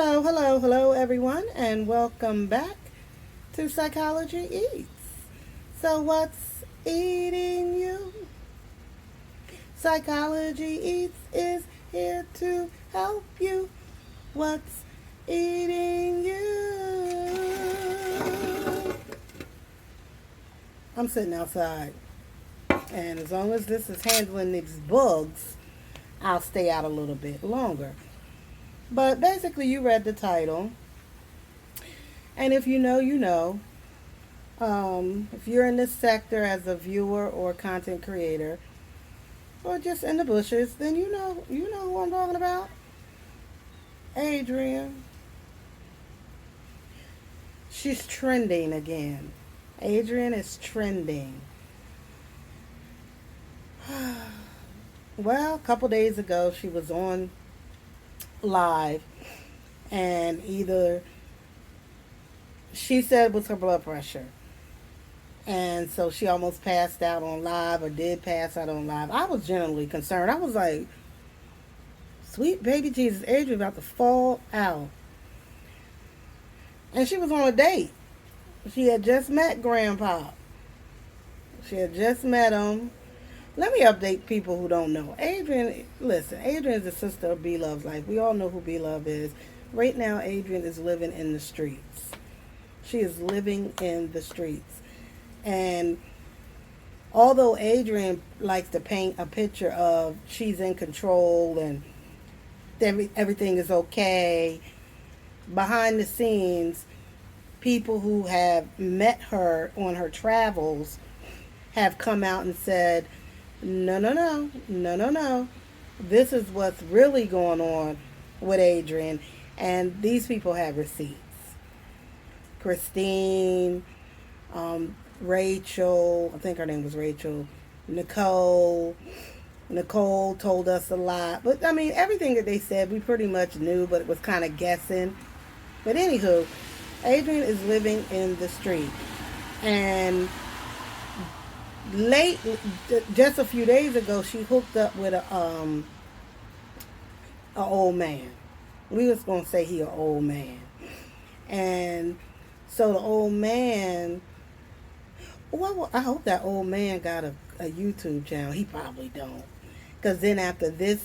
Hello, hello, hello, everyone, and welcome back to Psychology Eats. So, what's eating you? Psychology Eats is here to help you. What's eating you? I'm sitting outside, and as long as this is handling these bugs, I'll stay out a little bit longer. But basically, you read the title, and if you know, you know. If you're in this sector as a viewer or content creator, or just in the bushes, then you know who I'm talking about. Adrian. She's trending again. Adrian is trending. Well, a couple days ago, she was on live, and either she said it was her blood pressure, and so she almost passed out on live or did pass out on live. I was genuinely concerned. I was like, sweet baby Jesus, Adrian about to fall out. And she was on a date. She had just met Grandpa. She had just met him. Let me update people who don't know. Adrian, listen, Adrian is the sister of B Love's life. We all know who B Love is. Right now, Adrian is living in the streets. She is living in the streets. And although Adrian likes to paint a picture of she's in control and everything is okay, behind the scenes, people who have met her on her travels have come out and said, no, no, no, no, no, no. This is what's really going on with Adrian. And these people have receipts. Christine, Rachel, I think her name was Rachel, Nicole. Nicole told us a lot. But I mean, everything that they said we pretty much knew, but it was kind of guessing. But anywho, Adrian is living in the street. And late, just a few days ago, she hooked up with a old man. We was gonna say he an old man, and so the old man. Well, I hope that old man got a YouTube channel. He probably don't, because then after this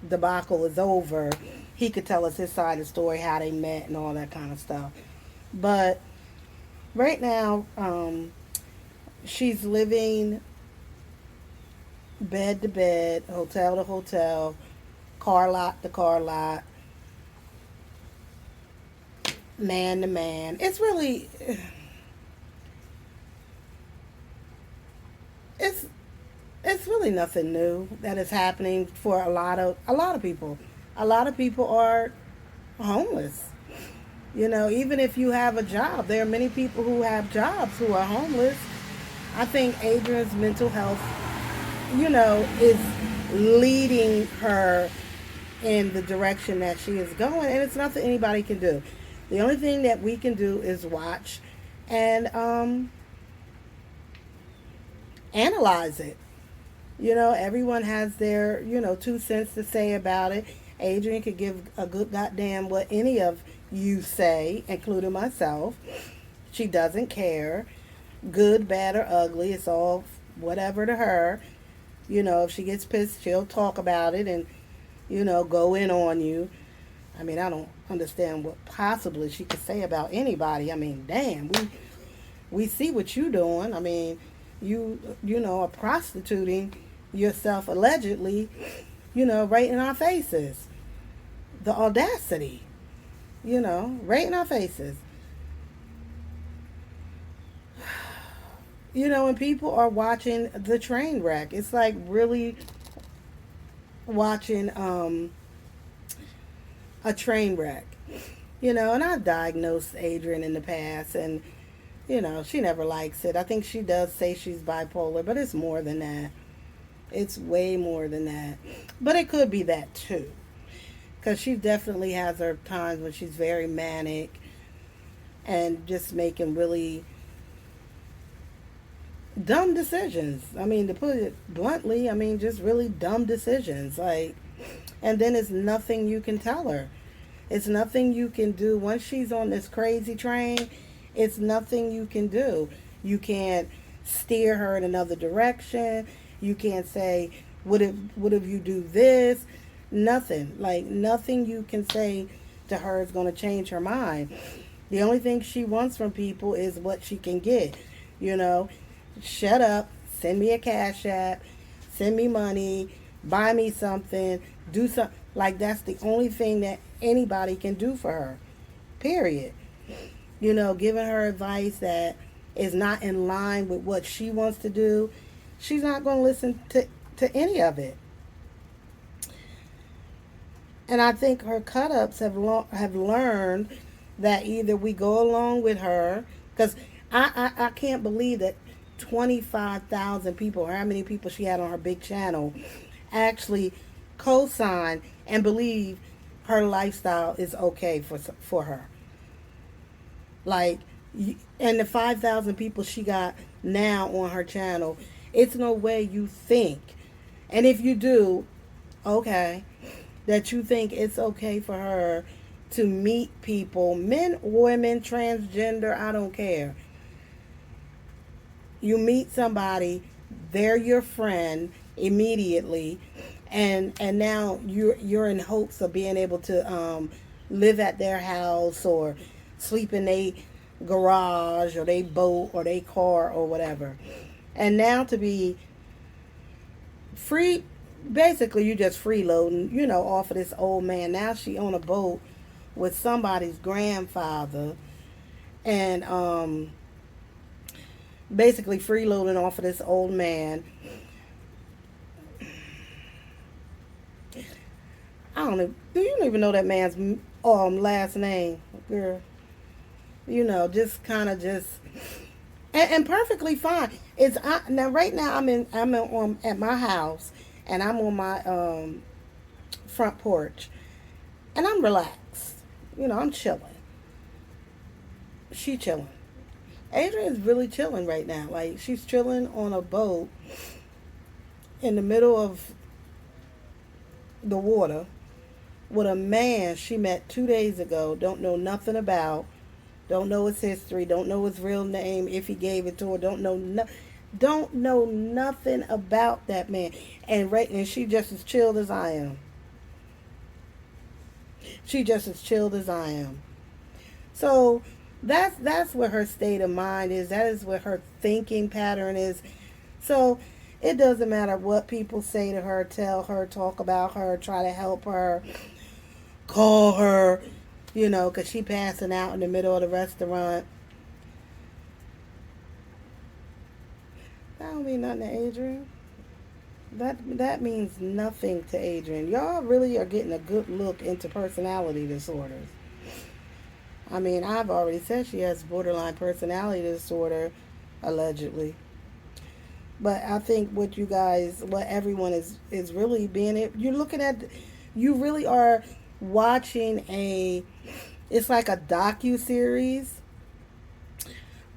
debacle is over, he could tell us his side of the story, how they met and all that kind of stuff. But right now, she's living bed to bed, hotel to hotel, car lot to car lot, man to man. It's it's really nothing new that is happening for a lot of people. A lot of people are homeless. Even if you have a job, there are many people who have jobs who are homeless. I think Adrian's mental health, is leading her in the direction that she is going, and it's nothing anybody can do. The only thing that we can do is watch and analyze it. Everyone has their, 2 cents to say about it. Adrian could give a good goddamn what any of you say, including myself. She doesn't care. Good, bad, or ugly. It's all whatever to her. If she gets pissed, she'll talk about it and, go in on you. I mean, I don't understand what possibly she could say about anybody. I mean, damn, we see what you doing. I mean, you are prostituting yourself allegedly, right in our faces. The audacity, right in our faces. When people are watching the train wreck, it's like really watching a train wreck. And I've diagnosed Adrian in the past, and she never likes it. I think she does say she's bipolar, but it's more than that. It's way more than that. But it could be that too. Because she definitely has her times when she's very manic and just making really dumb decisions. I mean, to put it bluntly, I mean, just really dumb decisions. And then there's nothing you can tell her. It's nothing you can do. Once she's on this crazy train, it's nothing you can do. You can't steer her in another direction. You can't say, what if you do this? Nothing. Like, nothing you can say to her is going to change her mind. The only thing she wants from people is what she can get. You know, shut up, send me a cash app, send me money, buy me something, do something. Like, that's the only thing that anybody can do for her. Period. You know, giving her advice that is not in line with what she wants to do, she's not going to listen to any of it. And I think her cut ups have learned that either we go along with her, because I can't believe that 25,000 people, or how many people she had on her big channel, actually co sign and believe her lifestyle is okay for her. Like, and the 5,000 people she got now on her channel, it's no way you think, and if you do, okay, that you think it's okay for her to meet people, men, women, transgender, I don't care. You meet somebody, they're your friend immediately, and now you're in hopes of being able to live at their house or sleep in their garage or their boat or their car or whatever. And now to be free, basically you just freeloading, you know, off of this old man. Now she on a boat with somebody's grandfather, and basically freeloading off of this old man. I don't know. Do you even know that man's last name, girl? You know, just kind of just and perfectly fine. Now right now at my house, and I'm on my front porch, and I'm relaxed. You know, I'm chilling. She chilling. Adrian's really chilling right now. Like, she's chilling on a boat in the middle of the water with a man she met 2 days ago, don't know nothing about, don't know his history, don't know his real name, if he gave it to her, don't know nothing about that man. And she just as chilled as I am. She just as chilled as I am. So that's what her state of mind is. That is what her thinking pattern is. So it doesn't matter what people say to her, tell her, talk about her, try to help her, call her, you know, because she passing out in the middle of the restaurant. That don't mean nothing to Adrian. That means nothing to Adrian. Y'all really are getting a good look into personality disorders. I mean, I've already said she has borderline personality disorder, allegedly. But I think what everyone is really you're looking at, you really are watching it's like a docu-series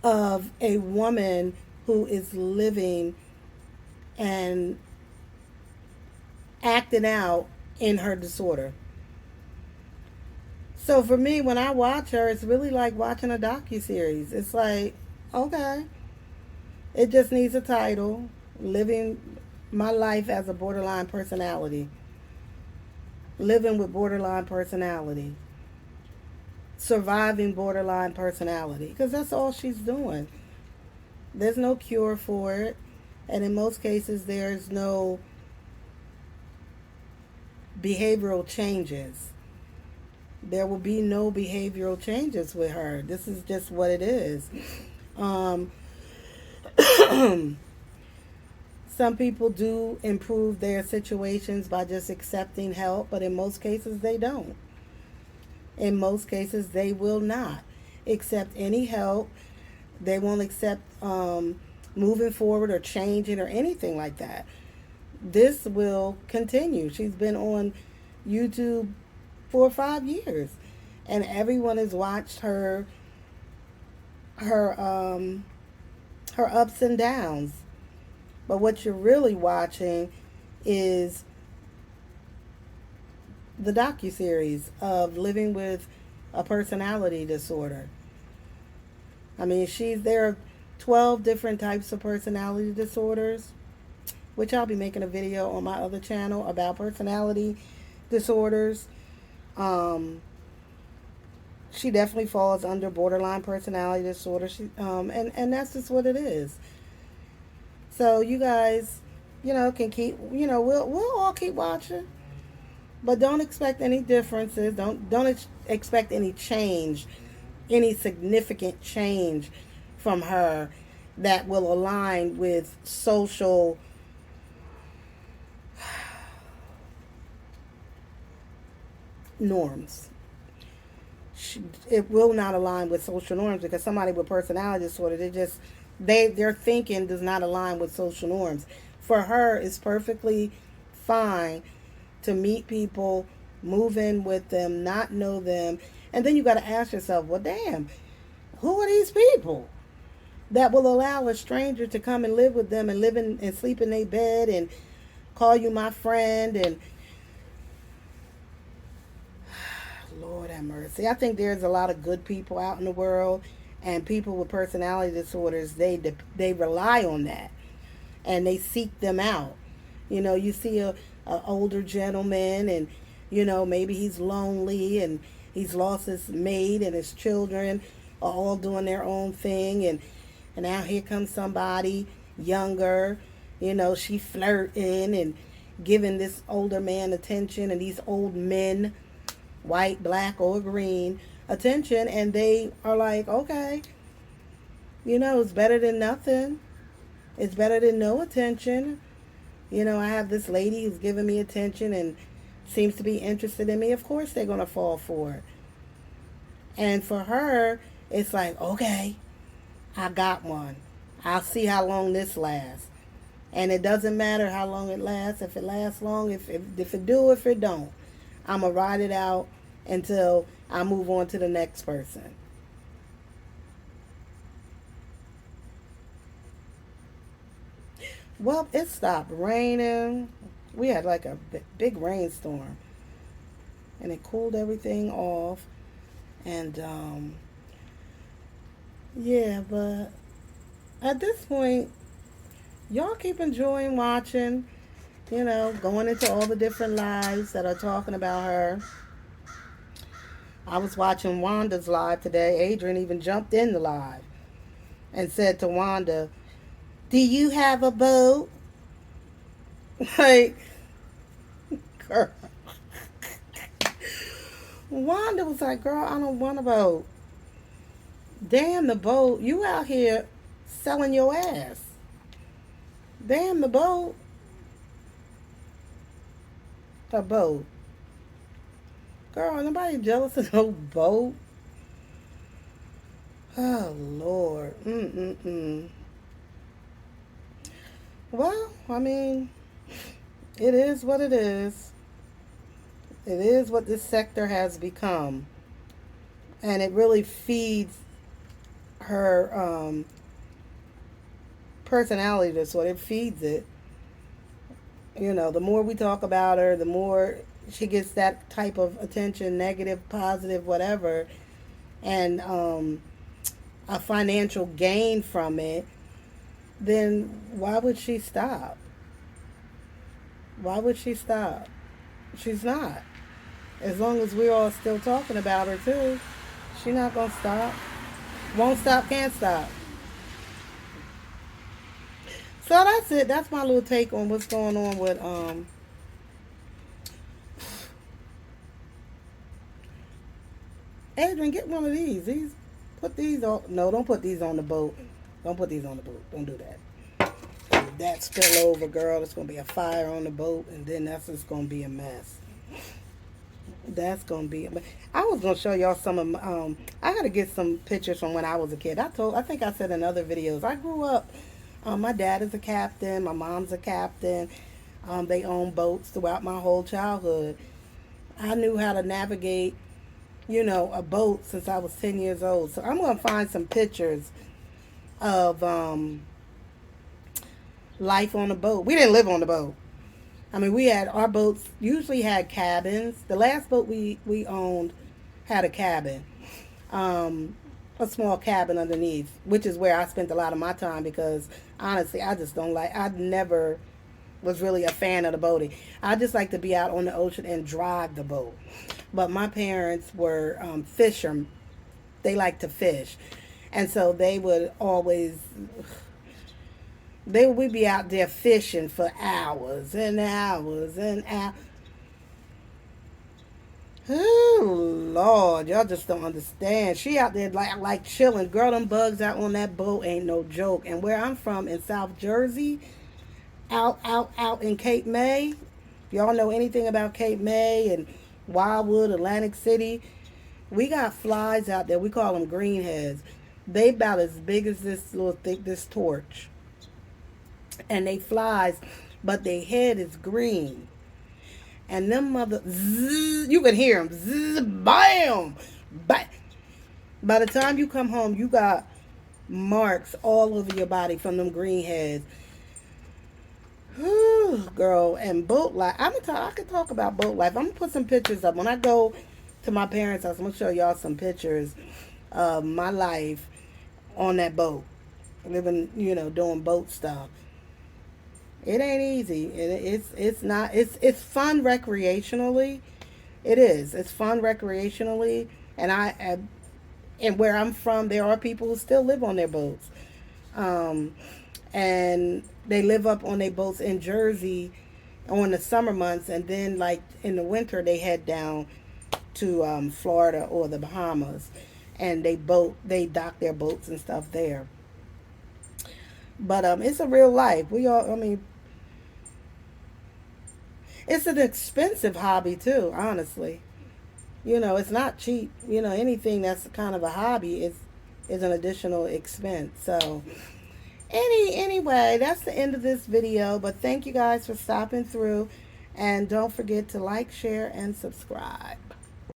of a woman who is living and acting out in her disorder. So for me, when I watch her, it's really like watching a docu-series. It's like, okay, it just needs a title, Living My Life as a Borderline Personality. Living with borderline personality. Surviving borderline personality. Because that's all she's doing. There's no cure for it. And in most cases, there's no behavioral changes. There will be no behavioral changes with her. This is just what it is. Um, Some people do improve their situations by just accepting help, but in most cases they don't. In most cases they will not accept any help. They won't accept moving forward or changing or anything like that. This will continue. She's been on YouTube for 5 years, and everyone has watched her her ups and downs. But what you're really watching is the docuseries of living with a personality disorder. I mean, there are 12 different types of personality disorders, which I'll be making a video on my other channel about personality disorders. Um, she definitely falls under borderline personality disorder. And that's just what it is. So you guys, can keep, we'll all keep watching, but don't expect any differences. Don't expect any change, any significant change from her that will align with social norms. It will not align with social norms because somebody with personality disorder, their thinking does not align with social norms. For her, it's perfectly fine to meet people, move in with them, not know them, and then you got to ask yourself, well, damn, who are these people that will allow a stranger to come and live with them and and sleep in their bed and call you my friend? And Lord have mercy. I think there's a lot of good people out in the world, and people with personality disorders, they rely on that and they seek them out. You see a older gentleman, and maybe he's lonely and he's lost his mate, and his children are all doing their own thing, and now here comes somebody younger, she flirting and giving this older man attention, and these old men, white, black, or green, attention, and they are like, okay, it's better than nothing. It's better than no attention. I have this lady who's giving me attention and seems to be interested in me. Of course they're going to fall for it. And for her, it's like, okay, I got one. I'll see how long this lasts. And it doesn't matter how long it lasts. If it lasts long, if it do, if it don't. I'm going to ride it out until I move on to the next person. Well, it stopped raining. We had like a big rainstorm. And it cooled everything off. And, yeah, but at this point, y'all keep enjoying watching, going into all the different lives that are talking about her. I was watching Wanda's live today. Adrian even jumped in the live and said to Wanda, do you have a boat? Like, girl. Wanda was like, girl, I don't want a boat. Damn the boat. You out here selling your ass. Damn the boat. A boat. Girl, nobody jealous of no boat. Oh, Lord. Well, I mean, it is what it is. It is what this sector has become. And it really feeds her personality disorder. It feeds it. The more we talk about her, the more she gets that type of attention, negative, positive, whatever, and a financial gain from it, then why would she stop? Why would she stop? She's not. As long as we're all still talking about her too, she's not gonna stop. Won't stop, can't stop. So that's it. That's my little take on what's going on with Adrian, get one of these. Put these on. No, don't put these on the boat. Don't put these on the boat. Don't do that. If that spill over, girl, it's gonna be a fire on the boat, and then that's just gonna be a mess. That's gonna be. I was gonna show y'all some of. I gotta get some pictures from when I was a kid. I think I said in other videos. I grew up. My dad is a captain. My mom's a captain. They own boats throughout my whole childhood. I knew how to navigate, a boat since I was 10 years old. So I'm gonna find some pictures of life on a boat. We didn't live on the boat. I mean, we had our boats usually had cabins. The last boat we owned had a cabin, um, a small cabin underneath, which is where I spent a lot of my time because honestly, I just don't like. I never was really a fan of the boating. I just like to be out on the ocean and drive the boat. But my parents were fisher. They like to fish, and so they would always they would be out there fishing for hours and hours and hours. Oh Lord, y'all just don't understand. She out there like chilling. Girl, them bugs out on that boat ain't no joke. And where I'm from in South Jersey, out in Cape May, y'all know anything about Cape May and Wildwood, Atlantic City? We got flies out there. We call them greenheads. They about as big as this little thick this torch, and they flies, but their head is green. And them mother, zzz, you can hear them, zzz, bam, bam. By the time you come home, you got marks all over your body from them green heads. Whew, girl, and boat life. I could talk about boat life. I'm gonna put some pictures up when I go to my parents' house. I'm gonna show y'all some pictures of my life on that boat, living, doing boat stuff. It ain't easy. It's not. It's fun recreationally. It is. It's fun recreationally, and where I'm from, there are people who still live on their boats, um, and they live up on their boats in Jersey on the summer months, and then like in the winter they head down to Florida or the Bahamas, and they dock their boats and stuff there. But it's a real life. I mean, it's an expensive hobby too, honestly. It's not cheap. Anything that's kind of a hobby is an additional expense. So anyway, that's the end of this video. But thank you guys for stopping through, and don't forget to like, share, and subscribe.